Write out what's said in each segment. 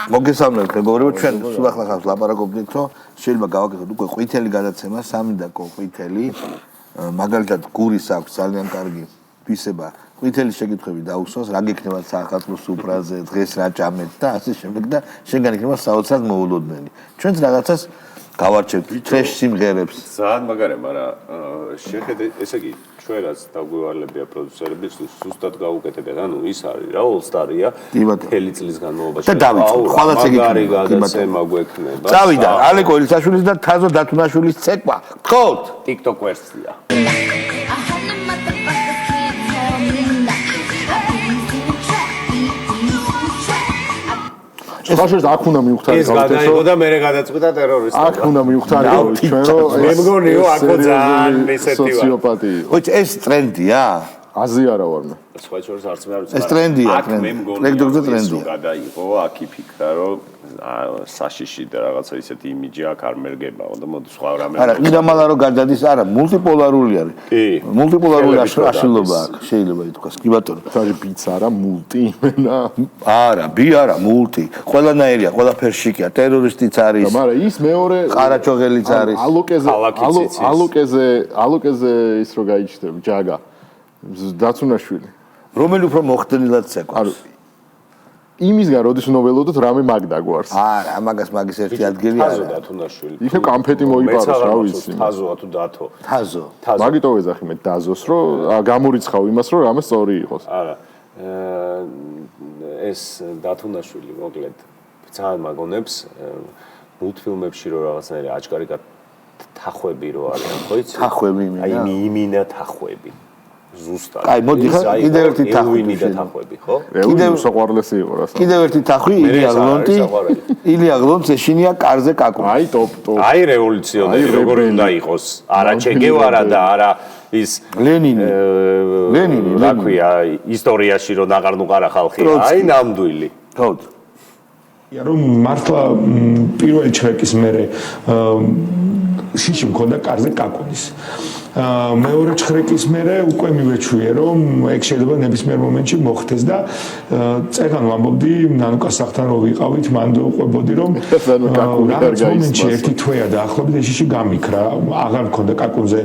მოგესალმებით მეგობრებო, ჩვენ სულ ახლა ხავს ლაპარაკობდით, რომ შეიძლება გავაკეთოთ უკვე ყვითელი გადაცემა, 3 და ყვითელი. მაგალითად, გურის აქვს ძალიან კარგი თვისება. ყვითელი შეკითხვები დაუსვას, რა გექნება საახალწლო სუფრაზე, დღეს რა ჭამეთ და ასე შემდეგ და შენგან იქნება საოცრად მოულოდნელი. ჩვენც რაღაცას გავარჩევთ ტრეშ სიმღერებს. ძალიან მაგარია, მაგრამ შეხედე, ესე იგი, ჩვენ რაც დაგვივალებია პროდიუსერები, ზუსტად გავუკეთებიათ. ანუ ის არის რა, All-Star-ია. მთელი წლის განმავლობაში. და დავიწყოთ, ხვალაც ეგ იქნება. მაგარი გადაცემა გვექნება. წავიდა ალეკო ილისაშვილის და თაზო დათუნაშვილის ცეკვა. გთხოვთ, TikTok ვერსია. ხაშერს აქ უნდა მივხვდეთ ეს გადაიღო და მე გადაწყვიტა ტერორისტი. აქ უნდა მივხვდეთ ჩვენ რომ მე მგონიო აქ ძალიან ესეთი ვარ. სოციოპატი იყო. ხო, ეს ტრენდია? აზი არა ვარ მე. სხვა შორის არც მე არ ვიცი. ეს ტრენდია, აქ მე მგონია ტრენდია. გადაიღო, აქ იფიქრა რომ საშიში და რაღაცა ისეთი იმიჯი აქ არ მერგებაო და მოდი სხვა რამე. არა, ირამალა რომ გადადის, არა, მულტიპოლარული არის. კი. მულტიპოლარული აშლილობა აქვს, შეიძლება ითქვას. კი ბატონო. თარი ბიც არა, მულტი იმენა. არა, ბი არა, მულტი. ყველანაირია, ყველაფერშიკია, ტერორისტიც არის. მაგრამ ის მეორე ყარაჩოღელიც არის. ალოკეზე ის რო გაიჩნდება, ჯაგა. დაცუნაშვილი. რომელი უფრო მოხდენილად ცეკვა? იმისგან როდის ნოველოდოთ რამე მაგ დაგვარს. არა, მაგის ერთი ადგილი თაზო არა. დათუნაშვილი. იქნებ კამფეტი მოიპაროს, რა ვიცი. თაზოა თუ დათო. თაზო. მაგიტო ვეძახი მე დაზოს, რომ გამორიცხავ იმას, რომ რამე სწორი იყოს. არა. ეს დათუნაშვილი მოკლედ ძალიან მაგონებს მულტფილმებში რო რაღაცნაირი აჭკარი თახვები რო არიან, ხო იცი? თახვები იმინა. აი იმინა თახვები. ზუსტად. აი, მოდი ხა, კიდევ ერთი თახვი და თახვები, ხო? კიდევ საყვარლესი იყო რა. კიდევ ერთი თახვი, ილია გლონტი ეშინია კარზე კაკუნს. აი, ტოპ. აი, რევოლუციონერი როგორ უნდა იყოს? არა ჩე გევარა და არა ის ლენინი. რა ქვია, ისტორიაში რო ნაღარნუყარა ხალხი. აი, ნამდვილი. თოთ. რომ მართლა პირველი ჩრეკის მერე შიში მქონდა კარზე კაკუნის. მეორე ჩხრეკის მერე უკვე მივეჩვიე რომ ეგ შეიძლება ნებისმიერ მომენტში მოხდეს და წერან ვამბობდი ნანუკას სახთან რო ვიყავით მან უყვებოდი რომ რაღაც მომენტში ერთი თვეა დაახლოებით ეშიში გამიქრა აღარ მქონდა კაკუნზე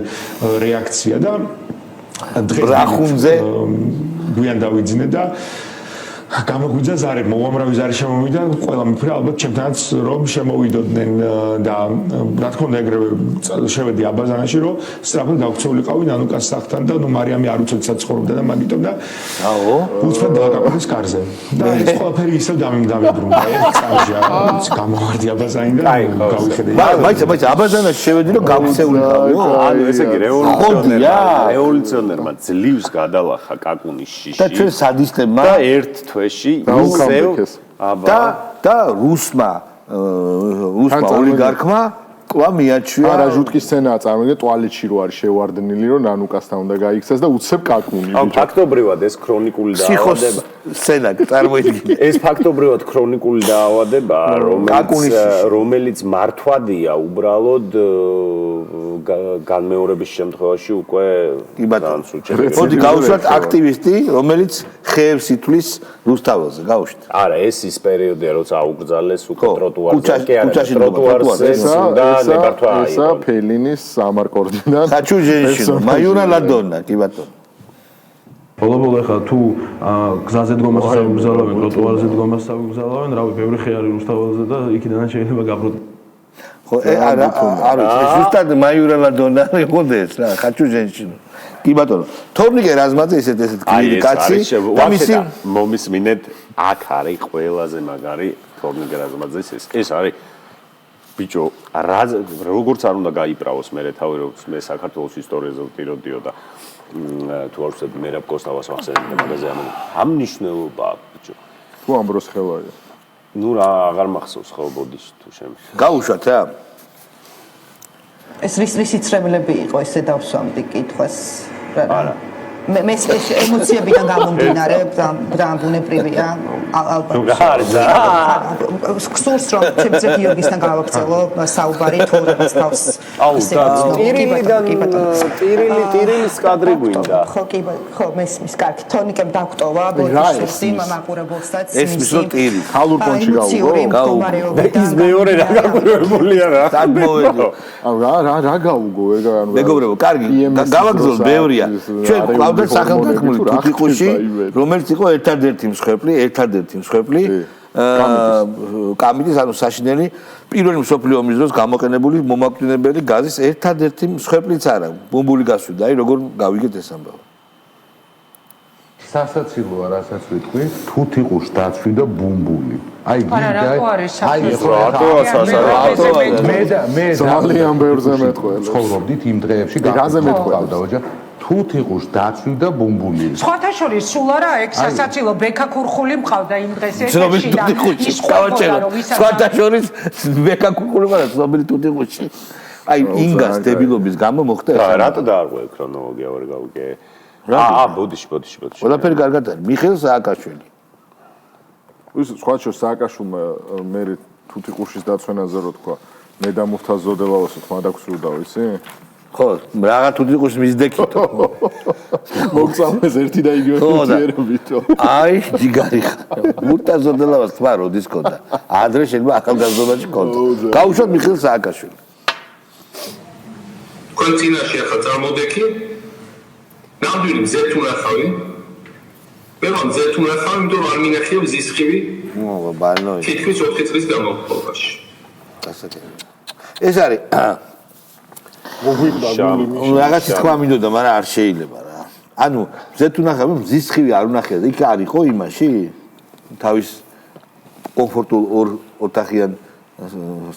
რეაქცია და დღეს რახუნზე გვიან დავიძინე და გამოგვიძა ზარი მოუამრავი ზარი შემოვიდა ყველა მიფრე ალბათ ჩემთანაც რომ შემოვიდოდნენ და რა თქმა უნდა ეგრევე შევედი აბაზანაში რომ სწრაფად დავქცეულიყავი ნანუკას სახთან და ნუ მარიამი არ უცოდ საცხოვრობდა და მაგიტომ და აო უცბად დააკապეს კარზე და ეს ყველაფერი ისევ დამიბრუნდა ერთ წამში გამოვარდი აბაზანი და გავიხედე მაინც აბაზანაში შევედი რომ გავქცეულიყავიო ანუ ესე იგი რევოლუციონერმა ძლივს გადალახა კაკუნის შიში და ჩვენ სადისტებმა და ერთ თვეში ისევ და რუსმა ოლიგარქმა კვა მიაჩვია არა ჟუტკის სცენაა წარმოგიდგენთ ტუალეტში რო არის შევარდნილი რომ ნანუკასთან უნდა გაიქცეს და უცებ კაკუნი ბიჭო ფაქტობრივად ეს ქრონიკული დაავადება სცენა წარმოიდგინე ეს ფაქტობრივად ქრონიკული დაავადებაა რომელიც მართვადია უბრალოდ განმეორების შემთხვევაში უკვე ძალიან სუჭერია მოდი გავუშვათ აქტივისტი რომელიც ხეებს ითვლის რუსთაველზე გავუშვით არა ეს ის პერიოდია როცა აუგრძალეს უკვე ტროტუარზე ესა ფელინის სამარკორდიდან ხაჩუ ჟენშინო მაიურა ლადონა კი ბატონო ბოლო ხა თუ გზაზე დგომას აღგზავნა ტროტუარზე დგომას აღგზავნა რავი ბევრი ხე არის რუსთაველზე და იქიდან შეიძლება გაბროთ ხო არა ზუსტად მაიურა ლადონა მოგონდეს რა ხაჩუ ჟენშინო კი ბატონო თორნიკე რაზმაძე ესეთ გირი კაცი და მისი მომისმინეთ აქ არის ყველაზე მაგარი თორნიკე რაზმაძეს ეს არის ბიჭო როგორც არ უნდა გაიправოს მე თავი რომ მე საქართველოს ისტორიაზე ვტიროდიო და თუ არ ვცდები მერაბ კოსტავას ვახსენებ მაგაზე ამ მნიშვნელობა ბიჭო თუ ამბროს ხელაია ნუ რა აღარ მახსოვს ხო ბოდიში თუ შემის გაუშვათ რა ეს რისი ცრემლები იყო ესე დავსვამდი კითხვას არა მე ეს ემოციებიდან გამომდინარე ბუნებრივია ალბათ გსურს რომ ჩემზე გიორგისთან გავაგრძელო საუბარი თუ რაღაც თავს ტირილის კადრი გვინდა ხო მესმის კარგი თონიკემ დაგვტოვა ბოდიშურსი მამაყურებელსაც ეს მისო ტირი ხალურ კონჩი გაუგო ის მეორე რა გაგვირებულია რა დაგმოვედი რა გაუგო ანუ მეგობრებო კარგი გავაგზავნოთ ბევრია ჩვენ ყავდა სახელმწიფო თუთიყუში რომელიც იყო ერთადერთი მსხვერპლი კამიტის ანუ საშინელი პირველი მსოფლიო ომის დროს გამოყენებული მომაკვდინებელი გაზის ერთადერთი მსხვერპლიც არა ბომბული გასვიდა აი როგორ გავიგეთ ეს ამბავი სასაცილოა რასაც ვიტყვი თუთიყუშ დაცვიდა ბუმბული აი მე ძალიან ბევრზე მეტყველებს ცხოვრობდით იმ დღეებში გაზე მეტყველდა ოჯახ თუთიყუშ დაცვიდა ბუმბული სხვათა შორის სულ არა ეგ სასაცილო ბექა ქურხული მყავდა იმ დღეს ცნობილი თუთიყუში სხვათა შორის ბექა ქურხული არა ცნობილი თუთიყუში აი ინგას დებილობის გამო მოხდა ეს რატო დაარღვე ქრონოლოგია ვერ გავიგე ბოდიში ყველაფერი კარგად არის მიხეილ სააკაშვილი ის სხვა შორის სააკაშვილმა მე თუთიყუშის დაცვენაზე რო თქვა მე დამუხტაზოდელავასო თმა დაგსურდა ისი ხო რაღა თუთიყუშის მისდეკითო მოგწამეს ერთი და იგივე თუთიერებითო აი ჯიგარი მურტაზოდელავას თმა როდის ქონდა ადრე შეიძლება ახალგაზრდობაში ქონდა გავუშვათ მიხეილ სააკაშვილი თქვენ წინაშე ახლა წარმოდექი ნამდვილი მზეთ უნახავი მე რომ მზეთ უნახავი იმიტომ არ მინახია მზისხივი ბანო თითქმის 4 წლის განმავლობაში ასეთი ეს არის რაღაც თქვა მინდოდა მაგრამ არ შეიძლება რა ანუ მზეთ უნახავი მზისხივი არ უნახია იქ არისო იმაში თავის კომფორტულ ოთახიან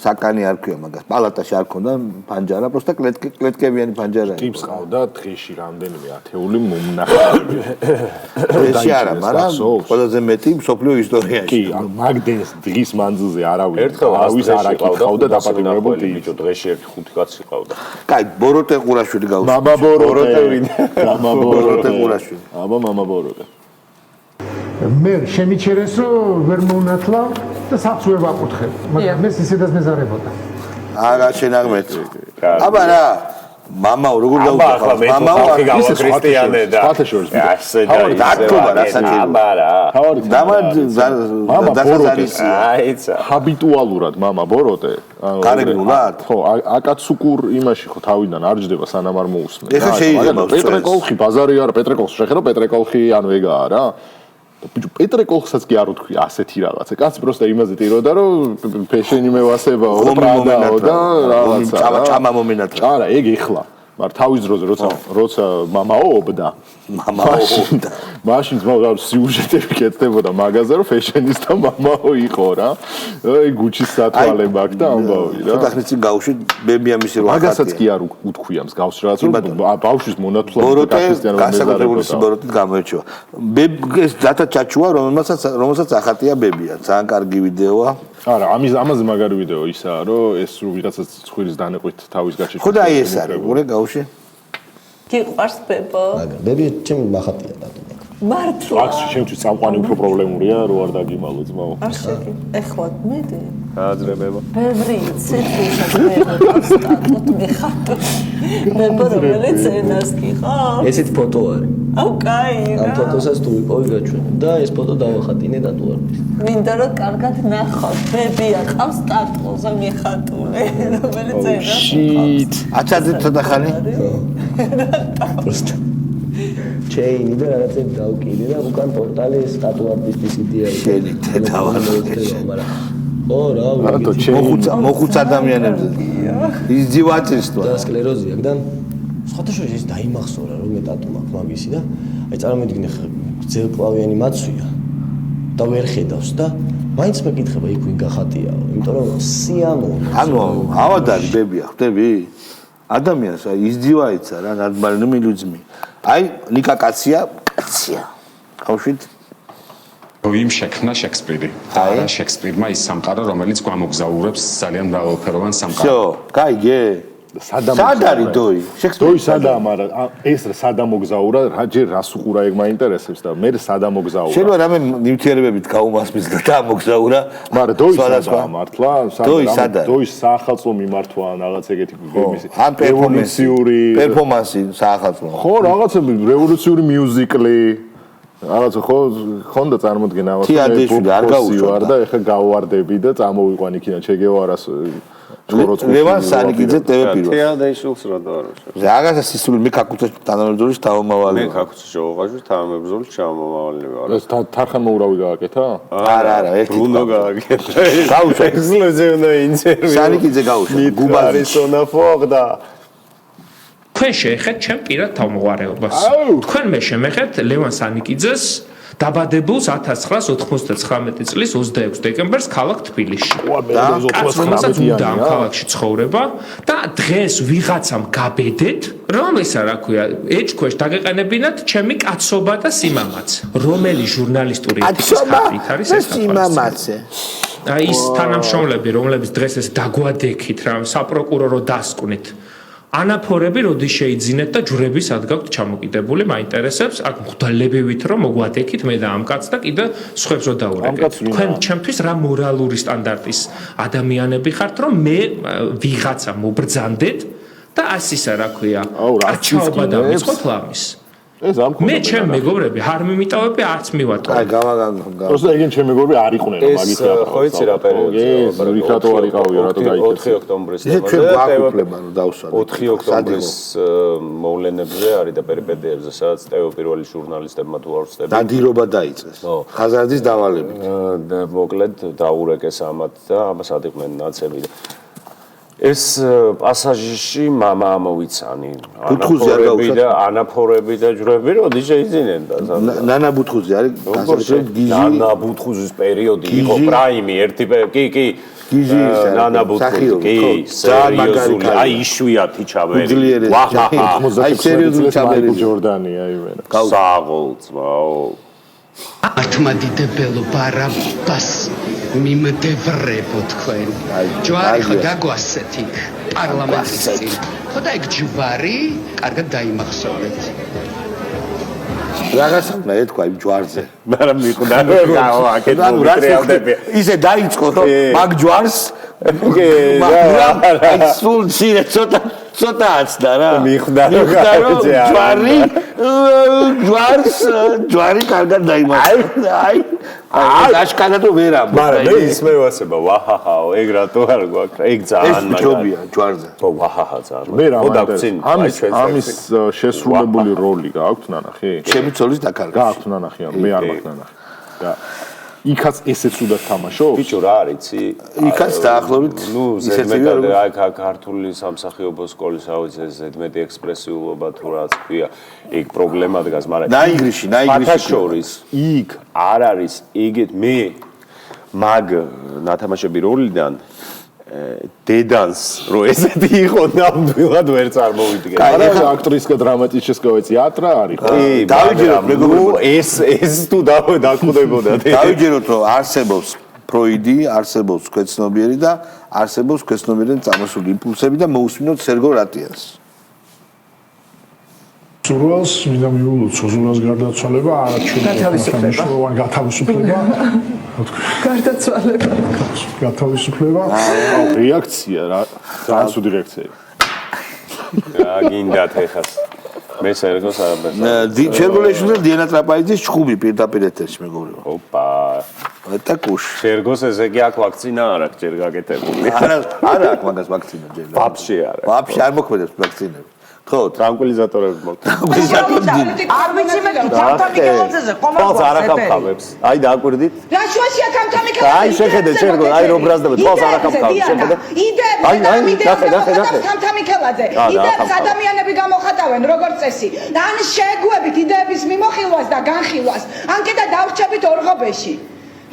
საკანი არ ქვია მაგას პალატაში არ ქონდა პანჯარა просто კლეტკებიანი პანჯარა ტიპს ყავდა დღეში რამდენიმე ათეული მომნახავი ეს არა მაგრამ ყველაზე მეტი მსოფლიო ისტორიაში კი მაგდენს დღის მანძილზე არავის ერთხელ არ აკითხავდა დაპატიმრებული ბიჭო დღეში ერთი ხუთი კაცი ყავდა კაი ბოროტე ყურაშვილი გავუსვა მამა ბოროტე მამა ბოროტე ყურაშვილი აბა მამა ბოროტე მე შემიჩერეს რომ ვერ მონათლავ და საფს ვერ ვაკუთხებ მაგრამ მე ისედაც მეზარებოდა არა შენაღმეთ აბა რა მამაო როგორ ახლა მე ხალხი გავა ქრისტიანე და ასე და დაკობა რა საჭირო აბა რა დასაზარის აიცა ჰაბიტუალურად მამა ბოროტე გარეგნულად ხო აკაცუკურ იმაში ხო თავიდან არ ჯდება სანამ არ მოусმენ ეხა შეიძლება პეტრეკოლხი ბაზარი არა პეტრეკოლხი შეხედო პეტრეკოლხი ანუ ეგაა რა ბიჭო პეტრეკოლხსაც კი არ უთქვი ასეთი რაღაცა კაცი პროსტა იმაზე ტიროდა რომ ფეშენი მევასებაო და პრადაო და რაღაცა ჭამა მომენატრა არა ეგ ეხლა მაგრამ თავის დროზე როცა მამაობდა მაშინ ძმაო სიუჟეტები კეთდებოდა მაგაზე რომ ფეშენის და მამაო იყო რა აი გუჩის სათვალე მაგ და ამბავი რა ცოტა ხნის წინ გავუშვით ბებია მისი რო მაგასაც კი არ უთქვია მსგავს რაღაც რომ ბავშვის მონათლობა და გასაკუთრებული სიბოროტით გამოირჩევა ეს დათა ჩაჩუა რომელსაც ახატია ბებია ძალიან კარგი ვიდეოა არა ამაზე მაგარი ვიდეო ისაა რომ ეს რო ვიღაცა ცხვირის დანეყვით თავის გაჩეჩვა ხო და აი ეს არის უყურე გავუშვი გიყვარს ბებო ბები ჩემი მახატია დადო მართლა აქ შემთხვევით წამყვანი უფრო პრობლემურია რო არ დაგიმალო ძმაო არ შეგი ეხლა მედი გააძრებება ბევრი ცეცხლსაც მეხატოთ მეხატოთ ბებო რომელიც ენას გიყავს ესეთ ფოტო არის აუ კაი ამ ფოტოსაც თუ ვიპოვი გაჩვენე და ეს ფოტო დავახატინე დატუარბის მინდა რომ კარგად ნახოთ ბებია ყავს სტატუზე მეხატული რომელიც ენას შიტ აცადე ცოტა ხანი ჩეინი და რაღაცები დავკიდე და უკან პორტალი სტატუარტის იდეა იყო შენი თეთავანოქეში მაგრამ ო რა მოხუც ადამიანებზე იზძივაწის თუ და სკლეროზი აქვს და სხვათა შორის ეს დაიმახსოვრა რომ მე ტატუ მაქვს მაგისი და აი წარმოვიდგინე ძელკლავიანი მაცვია და ვერ ხედავს და მაინც მეკითხება იქ ვინ გახატიაო იმიტომ რომ სიამოვნო ანუ ავადარი ბებია ხვდები ადამიანს აი იზძივაიცა რა ნორმალნი ლუძმი აი ნიკა კაცია ხავშით იმ შექმნა შექსპირი და არა შექსპირმა ის სამყარო რომელიც გვამოგზაურებს ძალიან მრავალფეროვან სამყაროში. всё, გაიგე? სად არის დოი? დოი სადაა, მაგრამ ეს სადა მოგზაურა, ჯერ რას უყურა ეგ მაინტერესებს და მე სადა მოგზაურა. შეიძლება რამე ნივთიერებებით გაუმასმის და დაამოგზაურა. მაგრამ დოი სადაა მართლა? დოი სადაა? დოის საახალწლო მიმართვა ან რაღაც ეგეთი მისი. ან პერფორმანსი საახალწლო. ხო, რაღაცები რევოლუციური მიუზიკლი. რაღაც ხონდა წარმოდგენა ავას. თეატრში არ გაუშვარ და ეხა გავვარდები და წამოვიყვან იქიდან ჩეგევარას ლევან სანიკიძე TV პირველ. თეატრშიც რა დააროშა. რაღაცა სისული მე კაკუცაში თანამებრძოლის თავმავალი. მე კაკუცაში შევაყაჟი თანამებრძოლის ჩამომავალი ვარ. ეს თარხან მოურავი გააკეთა? არა, ერთი ბრუნო გააკეთა. გაუშვა. ექსკლუზიურნა ინტერვიუ. სანიკიძე გაუშვა. გუბარისონა ფოხდა. თქვენ შეეხეთ ჩემ პირად თავმოყარეობას. თქვენ მე შემეხეთ ლევან სანიკიძეს დაბადებულს 1999 წლის 26 დეკემბერს ქალაქ თბილისში. კაც რომელსაც უნდა ამ ქალაქში ცხოვრება და დღეს ვიღაცამ გაბედეთ, რომ ესა რა ქვია, ეჭქვეშ დაგეყენებინათ ჩემი კაცობა და სიმამაც. რომელი ჟურნალისტური ეთიკის ხარით არის ეს სიმამაცე? აი ის თანამშრომლები, რომლებიც დღეს ეს დაგვადექით რა, საპროკურორო დასკვნით. ანაფორები როდის შეიძინეთ და ჯვრების ადგაქვთ ჩამოკიდებული მაინტერესებს აქ მღვდლებივით რომ მოგვადექით მე და ამ კაცს და კიდე სხვებს რო დაურეკეთ თქვენ ჩემთვის რა მორალური სტანდარტის ადამიანები ხართ რომ მე ვიღაცა მობრძანდეთ და ასისა რა ქვია არჩეობა დამიწყოთ ლამის მე ჩემ მეგობრები არ მიმიტოვები არც მივატოვე აი გამაგანგო просто ეგენ ჩემ მეგობრები არ იყვნენ რომ მაგით რა ხო იცი რა პერიოდია რიხატო არ იყავია რატო გაიქეცე 4 ოქტომბრის დავსვათ 4 ოქტომბრის მოვლენებზე არის და პერიპეტიებზე სადაც ტევ პირველი ჟურნალისტებმა თუ არ ვწდები დადირობა დაიწეს ხაზარდის დავალებით და მოკლედ დაურეკეს ამათ და ამას ადიყვნენ ნაცები და ეს პასაჟში მამა ამოვიცანი ანაფორები და ჯვრები როდი შეიძინენ და ნანა ბუთხუზი არის ნანა ბუთხუზის პერიოდი იყო პრაიმი ერთი კი ნანა ბუთხუზი კი სერიოზული აი იშვიათი ჩაბერი ვაჰაჰა აი სერიოზული ჩაბერი ჯორდანი აი ვენა საღოლწმაო ათმადიდებელო ბარაბას მიმდევრებო თქვენ ჯვარი ხო დაგვასეთ იქ პარლამენტის წინ ხო და ეგ ჯვარი კარგად დაიმახსოვრეთ რაღაცა მე თქვა იმ ჯვარზე მაგრამ მიყვდა რომ აქეთ მოგიწევდები ისე დაიწყო რომ მაგ ჯვარს აი სულ ცირე ცოტაც და რა მიხვდა რომ ჯვარი კარგად დაიმახსოვრე აი აშკანადო ვერ ამბობ მაგრამ მე ის მე ვასება ვაჰაჰაო ეგ რატო არ გვაქვს ეგ ძალიან მაგარია ჯვარზე ხო ვაჰაჰა ძალიან მე რა ამის შესრულებული როლი გააქვთ ნანახი ჩემი ცოლის დაკარგვა გააქვთ ნანახი მე არ მაქვს ნანახი და იქაც ესეც უნდა თამაშო ბიჭო რა არიცი იქაც დაახლოებით ნუ ზედმეტად აქ ქართული სამსახიობო სკოლის ავიცე ზედმეტი ექსპრესიულობა თუ რაც ქვია ეგ პრობლემა დგას მაგრამ ნაიგრიში შორის იქ არ არის ეგეთ მე მაგ ნათამაშები როლიდან დედანს რო ესეთი იყო ნამდვილად ვერ წარმოვიდგენ. არა აქტრისკა დრამატического театра არის. კი, დავიჯეროთ მეგობრებო, ეს თუ დაკვდებოდა. დავიჯეროთ რომ არსებობს ფროიდი, არსებობს ქვეცნობიერი და არსებობს ქვეცნობიერიდან წამოსული იმპულსები და მოусმინოთ სერგო რატიანს. სურვალს მინდა მიულოთ სოზულას გარდაცვალება არაჩვეულებრივი გათავისუფლება გარდაცვალება გათავისუფლება რეაქცია რა ძალიან სუდი რეაქცია რა გინდათ ეხას მე სერგოს არაბერტა ჩერგოლეშვილის დიანა ტრაპაიძის ჩხუბი პირდაპირ ეთერში მეგობრებო ოპა და კუშ სერგოს ესე კი აქ ვაქცინა არ აქვს ჯერ გაკეთებული არა აქვს მაგას ვაქცინა ჯერ ვაფშე არა ვაფშე არ მოქმედებს ვაქცინები ხო ტრანკვილიზატორები მოკლედ არ ვიცი მე თამთამიკელაძეზე ყომას არ ახავხავებს აი დააკვირდით რა შუაშია თამთამიკელაძე აი შეხედე შერგო აი რო ბრაზდება თვალს არ ახავხავებს შეხედე აი თამთამიკელაძე იდეებს ადამიანები გამოხატავენ როგორც წესი და ან შეგუებით იდეების მიმოხილვას და განხილვას ან კიდე დავრჩებით ორღობეში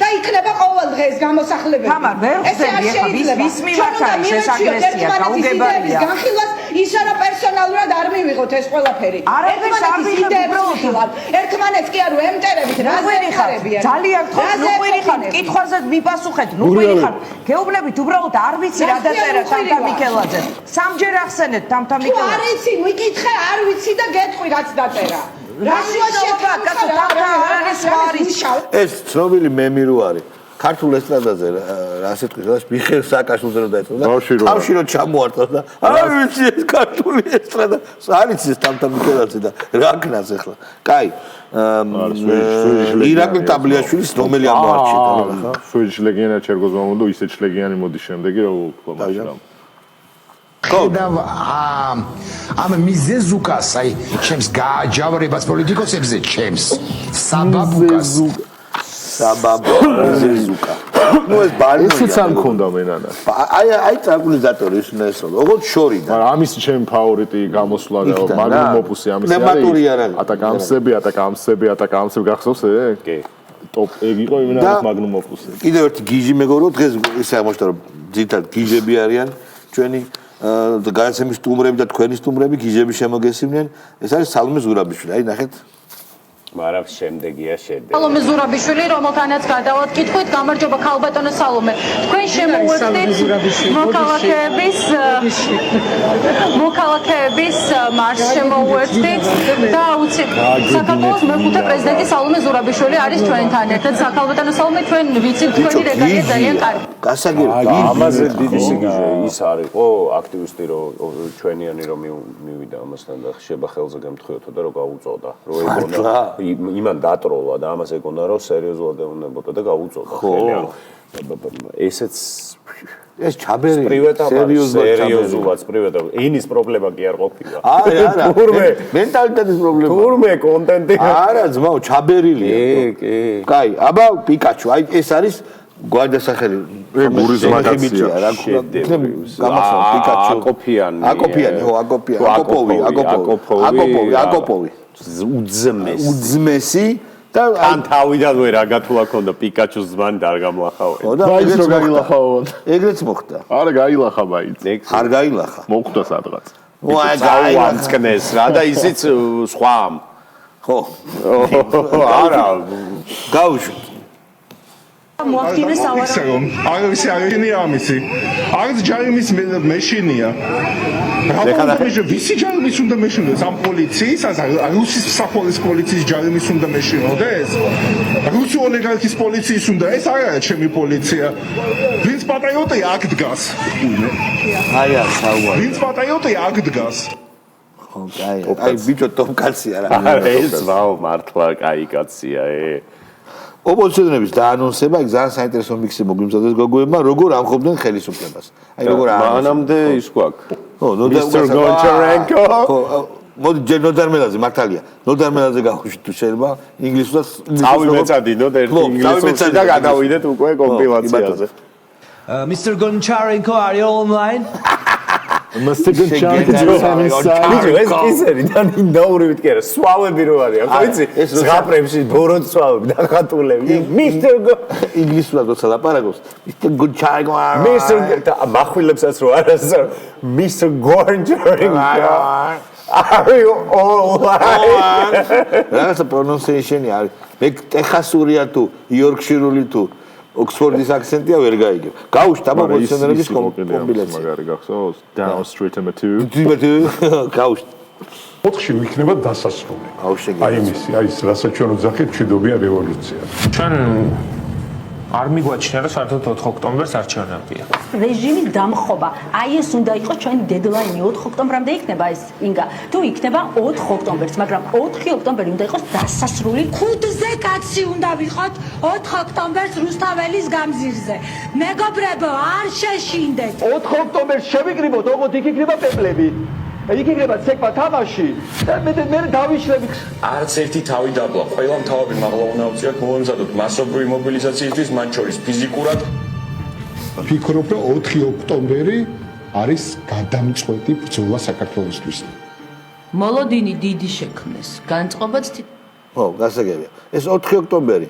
და იქნება ყოველ დღეს გამოსახლებები. თამარ, ვერ ხსენდი ახლა ვის მიმართ არის ეს აგრესია, გაუგებარია. განხილვას ისე რა პერსონალურად არ მივიღო. მივიღოთ ეს ყველაფერი. არაფერს არ ვიღებ უბრალოდ. ერთმანეთს კი არ ვემტერებით, რაზე ეხარებიან. ძალიან გთხოვთ, ნუ ვიღიხარ, მკითხვაზე მიპასუხეთ, ნუ ვიღიხარ. გეუბნებით უბრალოდ არ ვიცი რა დაწერა თამთა მიქელაძე. სამჯერ ახსენეთ თამთა მიქელაძე. არ იცი, მიკითხე, არ ვიცი და გეტყვი რაც დაწერა. ეს ცნობილი მემი რო არის ქართულ ესტრადაზე რა სიტყვის რა მიხეილ სააკაშვილზე რო დაეწყო და თავში რო ჩამოარტყა და არ ვიცი ეს ქართული ესტრადა არის ეს თამთა მიქელაძე და რა ქნას ახლა კაი ირაკლი ტაბლიაშვილის რომელი ამოარჩიეთ ახლა შვედში ლეგიონერ ჩერგოზ მომუნდო ისეთ ლეგიონი მოდის შემდეგი რა ვთქვა მაშინ ხედავ ამ მიზეზუკას აი ჩემს გააჯავრებას პოლიტიკოსებზე ჩემს საბაბუკას საბაბუკა ნუ ეს ბალი ესეც არ მქონდა მენანა აი ტრანკვილიზატორი ის უნდა ესწავლო ოღონდ შორიდან მაგრამ ამის ჩემი ფავორიტი გამოსვლა და მაგნუმ ოპუსი ამის არის ატაკამსები გახსოვს კი ტოპ ეგ იყო იმენა მაგნუმ ოპუსი კიდევ ერთი გიჟი მეგობრო დღეს ისე აღმოჩნდა რომ ძირითადად გიჟები არიან ჩვენი განაცემის სტუმრები და თქვენი სტუმრები გიჟები შემოგესიმნენ ეს არის სალომე ზურაბიშვილი აი ნახეთ მაგრამ შემდეგია შედეგი. სალომე ზურაბიშვილი, რომელთანაც გადავალთ კითხვით, გამარჯობა ქალბატონო სალომე. თქვენ შემოუერთდით მოქალაქეების მარშს შემოუერთდით და უცებ საქართველოს მეხუთე პრეზიდენტი სალომე ზურაბიშვილი არის ჩვენთან ერთად. ქალბატონო სალომე, თქვენ ვიცით თქვენი რეგალია ძალიან კარგი. გასაგებია. ამაზე დიდი სიგიჟე ის არისო აქტივისტი რომ ჩვენიანი რომ მივიდა ამასთან და ხება ხელზე გემთხვიოთო და რომ გაუწოდა. რო ეგონა იმან დატროლა და ამას ეკონა რომ სერიოზულად ეუნებოდა და გაუწოდა ხელი ანუ ესეც ეს ჩაბერი სერიოზულად პრივატა ენის პრობლემა კი არ ყოფილა არა მენტალიტეტის პრობლემა თურმე კონტენტი არა ძმაო ჩაბერილია კი კაი აბა პიკაჩუ აი ეს არის გვარდასახელი გურის მაგაცია რა გამახსოვს პიკაჩუ აკოპიანი ხო აკოპოვი უძმესი და ან თავიდანვე რა გათვლა ქონდა პიკაჩუს ზმანი და არ გამლახავე მაინც რო გაილახავ ეგრეც მოხდა არა გაილახა მაინც არ გაილახა მოხდა სადღაც ვაი გაიამწკნეს რა და ისიც სხვა ხო არა გავუშვით მოახდინეს აღარია ამისი აღარ ჯარიმის მეშინია რა ვიცი ჯარიმის უნდა მეშინდეს ამ პოლიციის რუსის საფრანგეთის პოლიციის ჯარიმის უნდა მეშინდეს რუსი ოლიგარქის პოლიციის უნდა ეს არა ჩემი პოლიცია ვინც პატრიოტია აქ დგას აი საუბარი ვინც პატრიოტია აქ დგას ხო აი ბიჭო ტომკაცია რა ეს ვაუ მართლა კაი კაცია ოპოზიციონერების დაანონსება იქ ძალიან საინტერესო მიქსი მოგვიმზადეს გოგოებმა როგორ ამხობდნენ ხელისუფლებას აი როგორ მანამდე ის გვაქვს ხო მისტერ გონჩარენკო მოდი ჯერ ნოდარმელაძე მართალია ნოდარმელაძე გავუშვით თუ შეიძლება ინგლისურად წავი მეწადინოთ ერთი ინგლისურში და გადავიდეთ უკვე კომპილაციაზე Mr. Goncharенко, are you online? Mr. Goncharенко ეს ისერი და ნინდაურივით კი არა სვავები რო არის ახლა ვიცი ზღაპრებში ბოროტ სვავები და ხატულები Mr. ინგლისურად როცა ლაპარაკობს Mr. Goncharенко მახვილებსაც რო არის Mr. Goncharенко are you online რაღაცა pronunciation-ი არის მე ტეხასურია თუ იორკშირული თუ ოქსფორდის აქცენტია ვერ გაიგებ. გავუშვით აბა პოზიციონერების კომბინაცია. მაგარი გახსოვს? Down street number 2. გავუშვით. 4-ში ვიქნება დასასრული. აი იმისი, აი ეს რასაც ჩვენ ვძახით, მშვიდობიან რევოლუცია. ჩვენ არ მიგვაჩნია რომ საერთოდ 4 ოქტომბერს არჩევნებია. რეჟიმის დამხობა. აი ეს უნდა იყოს ჩვენი დედლაინი 4 ოქტომბრამდე იქნება ეს ინგა. თუ იქნება 4 ოქტომბერს, მაგრამ 4 ოქტომბერი უნდა იყოს დასასრული. 5-ზე კაცი უნდა ვიყოთ 4 ოქტომბერს რუსთაველის გამზირზე. მეგობრებო, არ შეშინდეთ. 4 ოქტომბერს შევიკრიბოთ, ოღონდ იქ იქნება პეპლები. იქ იქნება ცეკვა თამაში და მე დავიშლებით. არც ერთი თავი დაბლა. ყველა თავები მაღლა უნდა უწიოთ მოემზადოთ მასობრივი მობილიზაციისთვის, მათ შორის ფიზიკურად. ფიქრობ, რომ 4 ოქტომბერი არის გადამწყვეტი ბრძოლა საქართველოსთვის. მოლოდინი დიდი შექმნეს. განწყობაც ხო, გასაგებია. ეს 4 ოქტომბერი.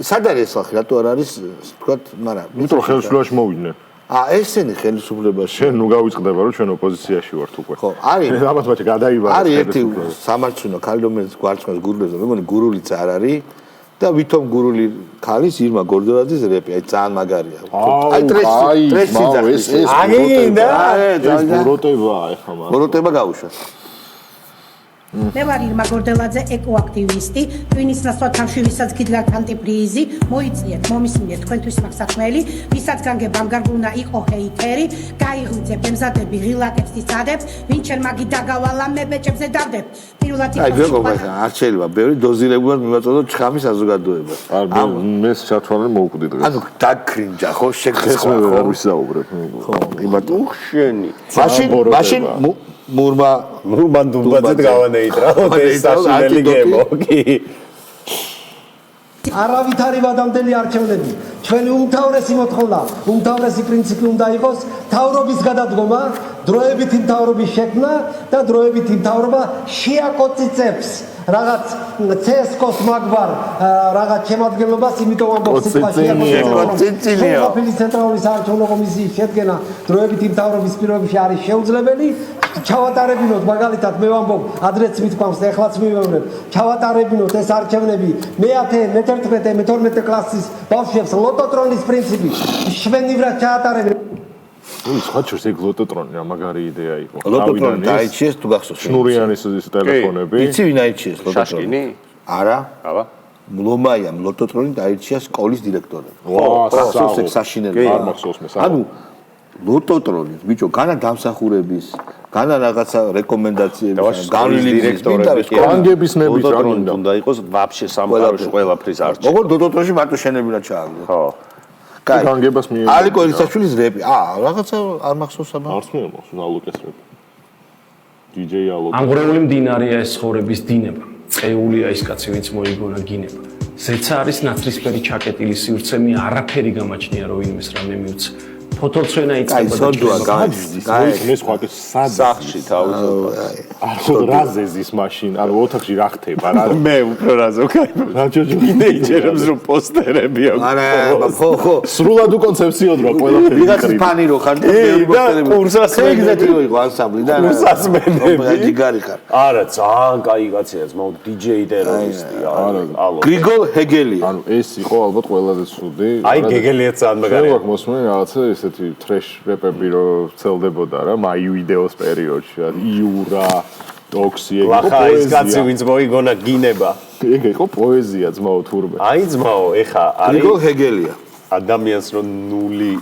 სად არის ახლა, რატო არ არის, თქვათ, მაგრამ იმიტომ ხელისუფლებაში მოვიდნენ. ესენი ხელისუფლებაში შენ ნუ გავიწყდება რომ ჩვენ ოპოზიციაში ვართ უკვე. ხო, არის. ამათ მაჩ გადაიბარა. არის ერთი სამარცვნო ქალი რომელიც გვარცხნას გურლებს, მე მგონი გურულიც არ არის და ვითომ გურული ქალის ირმა გორდელაძის რეპი, აი ძალიან მაგარია. აი ტრესი ძახის. აგინდა. ეს ბოროტება ეხლა მაგ. ბოროტება გაუშვა. მე ვარ ირმა გორდელაძე, ეკოაქტივისტი, ტვინის ნაცვალ ვისაც გიდგათ ანტიბრიზი, მოიწიეთ, მომისმინეთ თქვენთვის მაგსაქმელი, ვისაც განგებამ გარგუნა იყო ჰეიტერი, გაიღვიძებ, ემზადები, ღილაკებს იცადებ, ვინ ჩემ მაგი დაგავალა მე ბეჭებზე დავდებ. პირველად აი გეკობა არ შეიძლება, ბევრი დოზირებულად მივაწოდო ჩხამის საზოგადოებას. მე ჩათვალე მოვკვდი დღეს. ანუ დაგქრინჯა ხო შეგხსნა ხო არ ვისაუბრებ. ხო, იმათო უხშენი. მაშინ მურმა დუმბაძეთ გავანეიტრა ეს საშინელი გემო კი არავითარი ვადამდელი არჩევნები ჩვენი უმთავრესი მოთხოვნა უმთავრესი პრინციპი უნდა იყოს თავრობის გადადგომა დროებითი მთავრობის შექმნა და დროებითი მთავრობა შეაკოწიწებს რაღაც CSKO-ს მაგვარ რაღაც შემადგენლობას იმიტომ ამბობს სიტყვაში ყოფილი ცენტრალური საარჩევნო კომისიის შედგენა დროებითი მთავრობის პირობებში არის შეუძლებელი ჩავატარებინოთ მაგალითად მე ვამბობ ადრეც მithქვამს და ეხლაც მივეუბნებ ჩავატარებინოთ ეს არჩევნები მე-10 მე-11 მე-12 კლასის ბავშვებს ლოტოტრონის პრინციპი შვენივრად ჩაატარებინოთ სხვა ჩვენს ეგ ლოტოტრონი რა მაგარი იდეა იყო. ლოტოტრონი დაიჩიეს თუ გახსოვს. შნურიანის ტელეფონები. იცი ვინ აიჩიეს ლოტოტრონი? შაშკინი? არა. აბა. მლომაიამ ლოტოტრონი დაიჩია სკოლის დირექტორად. გახსოვს ეგ საშინელი. არ მახსოვს მე. ანუ ლოტოტრონი ბიჭო განა დამსახურების განა რაღაცა რეკომენდაციების განვლილი დირექტორები კანგების ნებით რა გინდა უნდა იყოს ვაფშე სამყაროში ყველაფრის არჩევა. როგორ ლოტოტრონში მარტო შენებინა ჩააგდო. ხო. კაი. კანგებას მიიღო. ალიკო ელისაშვილის რეპი. რაღაცა არ მახსოვს აბა. არც მე მახსოვს ალუკეს რეპი. DJ ალუკო. ამღვრეული მდინარეა ეს ხორების დინება. წეულია ის კაცი ვინც მოიგონა გინება. ზეცა არის ნაცრისფერი ჩაკეტილი სივრცემი არაფერი გამაჩნია რომ ვინმეს რამე მიუცა. ფოთოლცვენა იწყება და მე სხვა კაცს სახში თავისუფლად. ახლა რაზეზის მაშინ, ანუ ოთახში რა ხდება რა? მე უფრო რაზო კაი. რა ჯოჯოინეიჯერებს რომ პოსტერები აქვს. არა, ხო. სრულად უკონცეფციოდ რა ყველაფერი. ვიღაცის ფანი რო ხარ და კურსასმენები იყო ანსამბლი და კურსასმენები. ჯიგარი ხარ. არა, ძალიან კაი კაცია, ძმაო, DJ ტერორისტი. არა. გრიგოლ ჰეგელი. ანუ ეს იყო ალბათ ყველაზე ცუდი. აი გეგელიაც ძალიან მაგარია. შევაქ მოსმენ რაღაცა ესეთი ტრეშ რეპები რო ვრცელდებოდა რა, მაი ვიდეოს პერიოდში. იურა, ტოქსი, ეგ იყო პოეზია. ეს კაცი ვინც მოიგონა გინება. ეგ იყო პოეზია, ძმაო თურმე. აი ძმაო, ეხა არის გრიგოლ ჰეგელია. ადამიანს რო ნული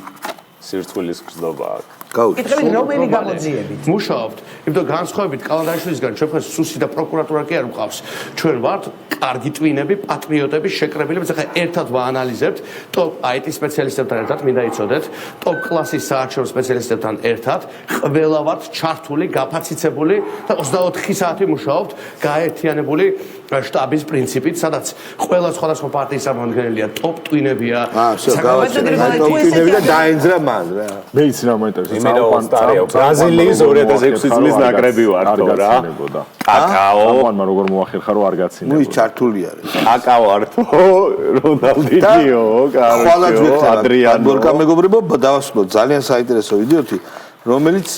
სირცხვილის გრძნობა აქვს. კითხებით რომელი გამოძიებით? მუშაობთ, იმიტომ განსხვავებით კალანდარიშვილისგან ჩვენ ხარ სუსი და პროკურატურა კი არ ვყავს. ჩვენ ვართ კარგი ტვინები, პატრიოტები, შეკრებილები, ახლა ერთად ვაანალიზებთ ტოპ IT სპეციალისტებთან ერთად, მინდა იცოდეთ, ტოპ კლასის საარჩევნო სპეციალისტებთან ერთად, ყველა ვართ ჩართული, გაფაციცებული და 24 საათი მუშაობთ გაერთიანებული შტაბის პრინციპით, სადაც ყველა სხვადასხვა პარტიის წარმომადგენელია, ტოპ ტვინებია. ტვინები და დაენძრა მან რა. მე იცი რა მაინტერესებს. ბრაზილიის 2006 წლის ნაკრები ვართ რა. კაკაო. ამან როგორ მოახერხა რომ არ გაცინებოდა. ნუ ის ჩართული არის. კაკაო ართო, რონალდინიო, კარო, ადრიანო. ბორკა მეგობრებო, დავასრულოთ ძალიან საინტერესო ვიდეოთი, რომელიც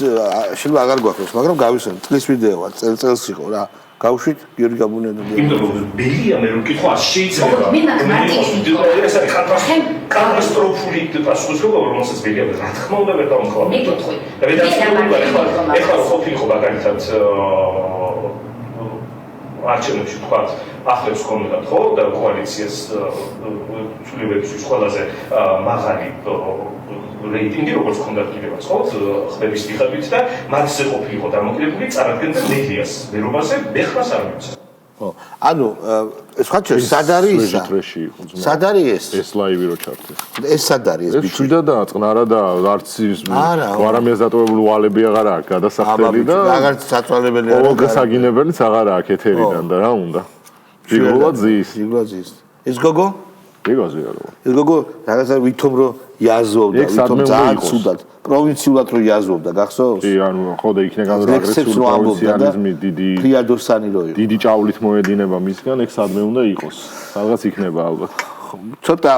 შეიძლება აღარ გვახსოვს, მაგრამ გავისვენ წლის ვიდეოა, წელს იყო რა. გავშვით გიორგი გაბუნიაძე. იმიტომ რომ ბელია მე რო კითხვა შეიძლება. ეს არის კატასტროფული პასუხისმგებლობა, რომელსაც ბელია რა თქმა უნდა ვერ დავამხლავ. მეკითხი. ეხლა ყოფილიყო მაგალითად არჩევნებში თქვა ახლებს ხომდათ ხო და კოალიციას ცვლილებების ყველაზე მაღალი რეიტინგი როგორც ხონდა კიდევაც ხო ხმების მიხედვით და მათზე ყოფილიყო დამოკიდებული წარადგენდა მედიას მერობაზე ბეხრას არ მიცა ხო ანუ სხვა ჩვენ სად არის სად არის ეს ლაივი რო ჩართეს ეს სად არის ეს ბიჭი და წყნარა და არც გვარამიას დატოვებული ვალები აღარ აქვს გადასახდელი და აღარც საწვალებელი არა მოგესაგინებელიც აღარ აქვს ეთერიდან და რა უნდა იგულაძის ეს გოგო იგოზი არა ეს გოგო რაღაცა ვითომ რო იაზოვდა ვითომ ძალიან ცუდად პროვინციულად რო იაზოვდა გახსოვს კი ანუ ხო და იქნება რომ აგრესიული პროვინციალიზმი დიდი ფრიადოსანი რო იყო დიდი ჭავლით მოედინება მისგან ეგ სადმე უნდა იყოს სადღაც იქნება ალბათ ცოტა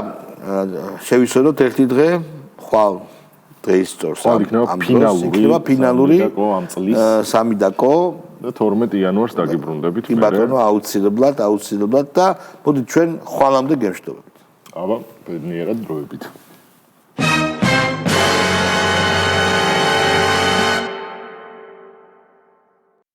შევისვენოთ ერთი დღე ხვალ დღეს სწორს ხვალ იქნება ფინალური ამ წლის 3 დაკო და 12 იანვარს დაგიბრუნდებით კი ბატონო აუცილებლად და მოდი ჩვენ ხვალამდე გემშვიდობებით აბა ბედნიერად დროებით